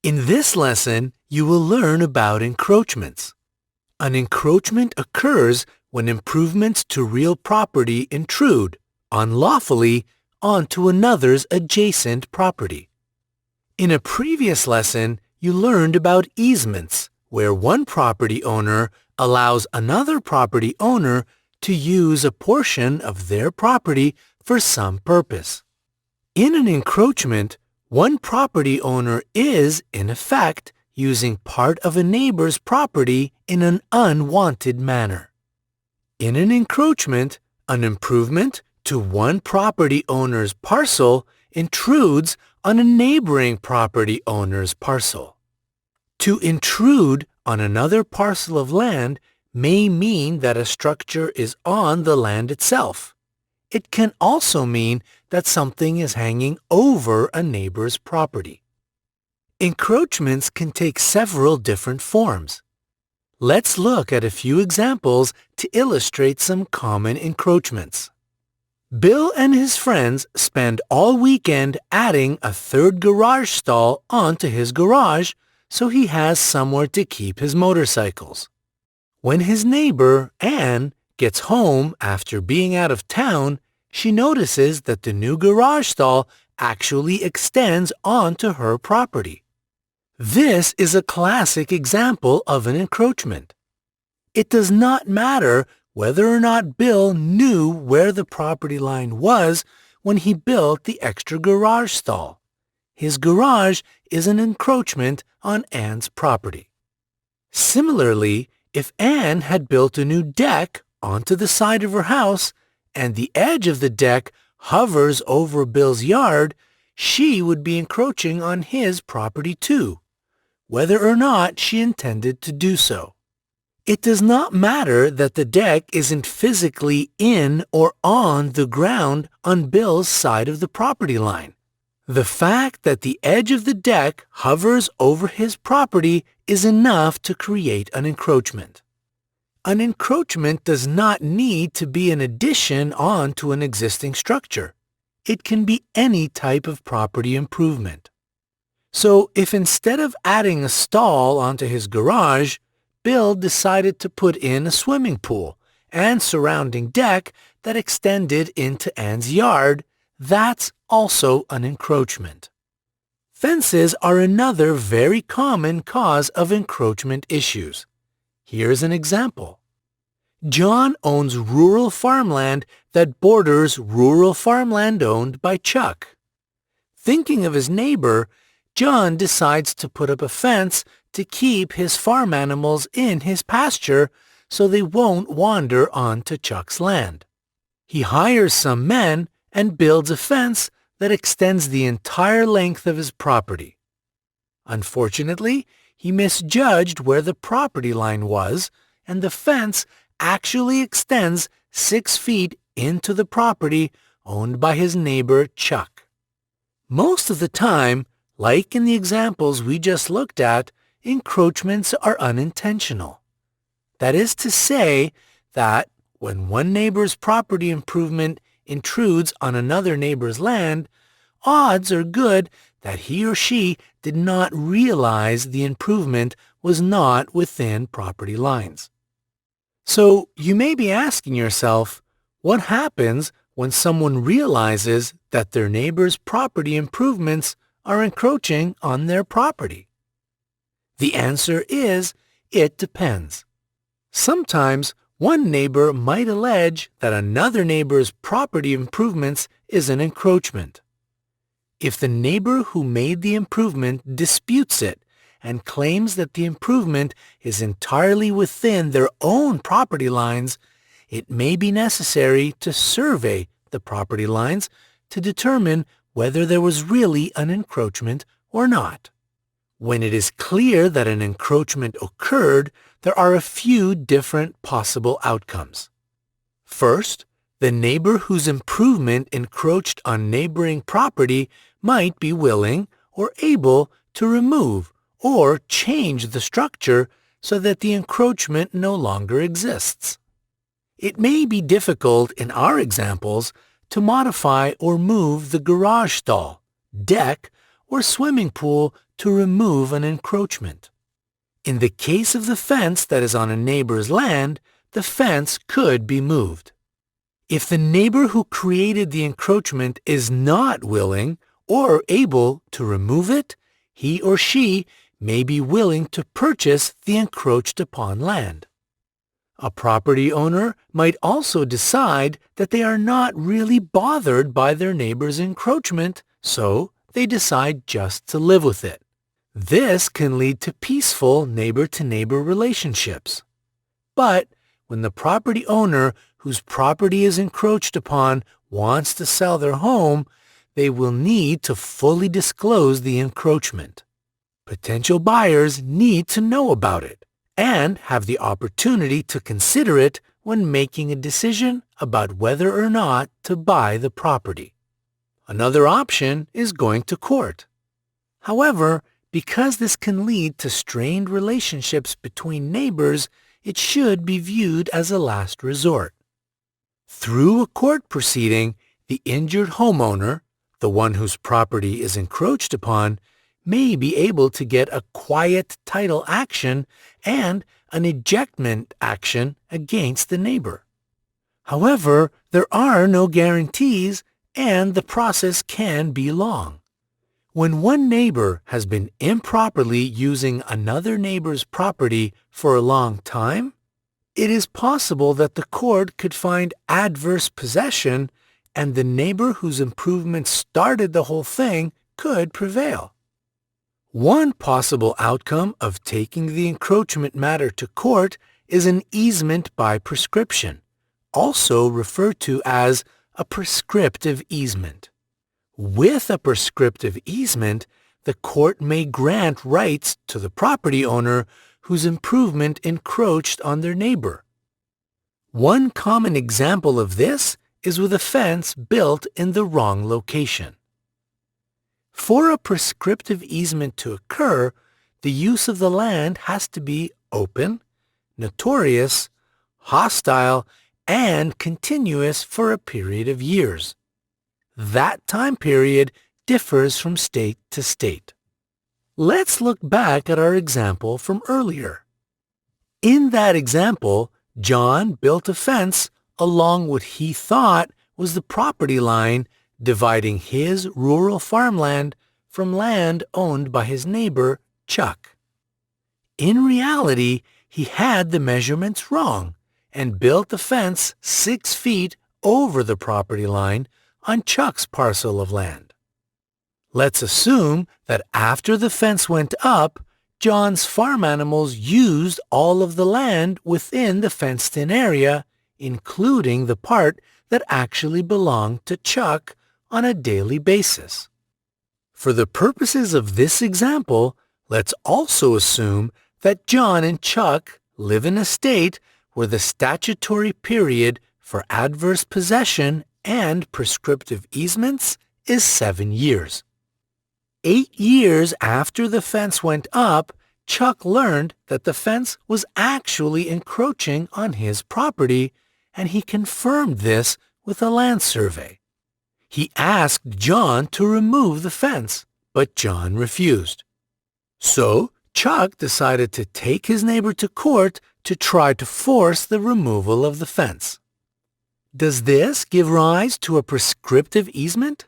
In this lesson, you will learn about encroachments. An encroachment occurs when improvements to real property intrude, unlawfully, onto another's adjacent property. In a previous lesson, you learned about easements, where one property owner allows another property owner to use a portion of their property for some purpose. In an encroachment, one property owner is, in effect, using part of a neighbor's property in an unwanted manner. In an encroachment, an improvement to one property owner's parcel intrudes on a neighboring property owner's parcel. To intrude on another parcel of land may mean that a structure is on the land itself. It can also mean that something is hanging over a neighbor's property. Encroachments can take several different forms. Let's look at a few examples to illustrate some common encroachments. Bill and his friends spend all weekend adding a third garage stall onto his garage so he has somewhere to keep his motorcycles. When his neighbor, Ann, gets home after being out of town, she notices that the new garage stall actually extends onto her property. This is a classic example of an encroachment. It does not matter whether or not Bill knew where the property line was when he built the extra garage stall. His garage is an encroachment on Ann's property. Similarly, if Ann had built a new deck onto the side of her house and the edge of the deck hovers over Bill's yard, she would be encroaching on his property too, whether or not she intended to do so. It does not matter that the deck isn't physically in or on the ground on Bill's side of the property line. The fact that the edge of the deck hovers over his property is enough to create an encroachment. An encroachment does not need to be an addition onto an existing structure. It can be any type of property improvement. So if instead of adding a stall onto his garage, Bill decided to put in a swimming pool and surrounding deck that extended into Ann's yard, that's also an encroachment. Fences are another very common cause of encroachment issues. Here's an example. John owns rural farmland that borders rural farmland owned by Chuck. Thinking of his neighbor, John decides to put up a fence to keep his farm animals in his pasture so they won't wander onto Chuck's land. He hires some men and builds a fence that extends the entire length of his property. Unfortunately, he misjudged where the property line was, and the fence actually extends 6 feet into the property owned by his neighbor Chuck. Most of the time, like in the examples we just looked at, encroachments are unintentional. That is to say that when one neighbor's property improvement intrudes on another neighbor's land, odds are good that he or she did not realize the improvement was not within property lines. So you may be asking yourself, what happens when someone realizes that their neighbor's property improvements are encroaching on their property? The answer is, it depends. Sometimes one neighbor might allege that another neighbor's property improvements is an encroachment. If the neighbor who made the improvement disputes it and claims that the improvement is entirely within their own property lines, it may be necessary to survey the property lines to determine whether there was really an encroachment or not. When it is clear that an encroachment occurred, there are a few different possible outcomes. First, the neighbor whose improvement encroached on neighboring property might be willing or able to remove or change the structure so that the encroachment no longer exists. It may be difficult in our examples to modify or move the garage stall, deck, or swimming pool to remove an encroachment. In the case of the fence that is on a neighbor's land, the fence could be moved. If the neighbor who created the encroachment is not willing or able to remove it, he or she may be willing to purchase the encroached upon land. A property owner might also decide that they are not really bothered by their neighbor's encroachment, so they decide just to live with it. This can lead to peaceful neighbor-to-neighbor relationships. But when the property owner whose property is encroached upon wants to sell their home, they will need to fully disclose the encroachment. Potential buyers need to know about it and have the opportunity to consider it when making a decision about whether or not to buy the property. Another option is going to court. However, because this can lead to strained relationships between neighbors, it should be viewed as a last resort. Through a court proceeding, the injured homeowner, the one whose property is encroached upon, may be able to get a quiet title action and an ejectment action against the neighbor. However, there are no guarantees and the process can be long. When one neighbor has been improperly using another neighbor's property for a long time, it is possible that the court could find adverse possession and the neighbor whose improvement started the whole thing could prevail. One possible outcome of taking the encroachment matter to court is an easement by prescription, also referred to as a prescriptive easement. With a prescriptive easement, the court may grant rights to the property owner whose improvement encroached on their neighbor. One common example of this is with a fence built in the wrong location. For a prescriptive easement to occur, the use of the land has to be open, notorious, hostile, and continuous for a period of years. That time period differs from state to state. Let's look back at our example from earlier. In that example, John built a fence along what he thought was the property line dividing his rural farmland from land owned by his neighbor, Chuck. In reality, he had the measurements wrong and built the fence 6 feet over the property line on Chuck's parcel of land. Let's assume that after the fence went up, John's farm animals used all of the land within the fenced-in area, including the part that actually belonged to Chuck on a daily basis. For the purposes of this example, let's also assume that John and Chuck live in a state where the statutory period for adverse possession and prescriptive easements is 7 years. 8 years after the fence went up, Chuck learned that the fence was actually encroaching on his property, and he confirmed this with a land survey. He asked John to remove the fence, but John refused. So, Chuck decided to take his neighbor to court to try to force the removal of the fence. Does this give rise to a prescriptive easement?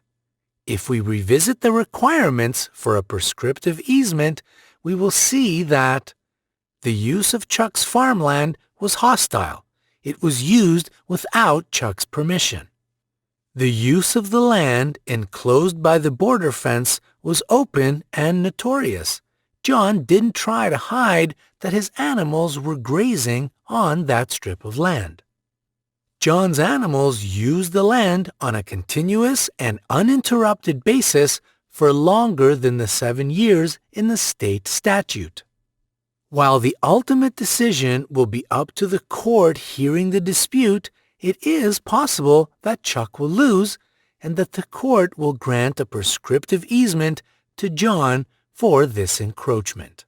If we revisit the requirements for a prescriptive easement, we will see that the use of Chuck's farmland was hostile. It was used without Chuck's permission. The use of the land enclosed by the border fence was open and notorious. John didn't try to hide that his animals were grazing on that strip of land. John's animals used the land on a continuous and uninterrupted basis for longer than the 7 years in the state statute. While the ultimate decision will be up to the court hearing the dispute, it is possible that Chuck will lose and that the court will grant a prescriptive easement to John for this encroachment.